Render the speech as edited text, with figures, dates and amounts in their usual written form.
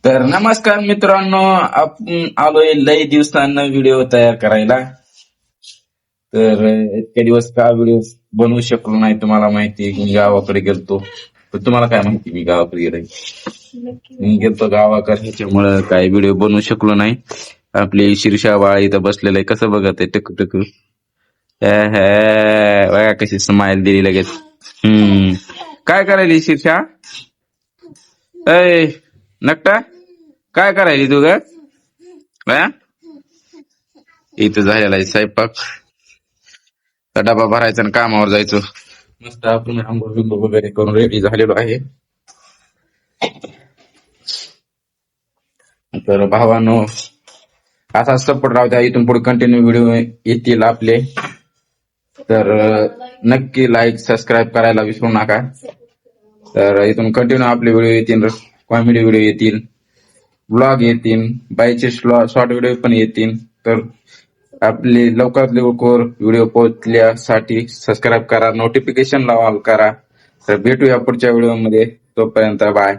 तर नमस्कार मित्रांनो, आपण आलोय लई दिवसांना व्हिडिओ तयार करायला. तर इतके दिवस का व्हिडिओ बनवू शकलो नाही, तुम्हाला माहिती मी गावाकडे गेलतो. तर तुम्हाला काय माहिती मी गावाकडे गेलोय. मी गेलतो गावाकडे, ह्याच्यामुळं काही व्हिडिओ बनवू शकलो नाही. आपली शीर्षा बाळ इथं बसलेलं आहे, कसं बघत आहे टक टक. बघा कशी स्माइल दिली लगेच. काय करायली शीर्षा? अय नकटा, काय करायली तू ग? इथं झालेला आहे स्वयंपाक, डबा भरायचा आणि कामावर जायचं. मस्त आपण आंघोळ बिंघोळ वगैरे करून रेडी झालेलो आहे. तर भावानो, असा सपोर्ट राहू द्या, इथून पुढे कंटिन्यू व्हिडिओ येतील आपले. तर नक्की लाईक सबस्क्राईब करायला विसरू नका. तर इथून कंटिन्यू आपले व्हिडिओ येतील, कॉमेडी व्हिडिओ येतील, ब्लॉग येतील, बाईचे शॉर्ट व्हिडिओ पण येतील. तर आपले लवकरात लवकर व्हिडिओ पोहोचल्यासाठी सबस्क्राईब करा, नोटिफिकेशन ऑल करा. तर भेटूया पुढच्या व्हिडिओ मध्ये. तोपर्यंत बाय.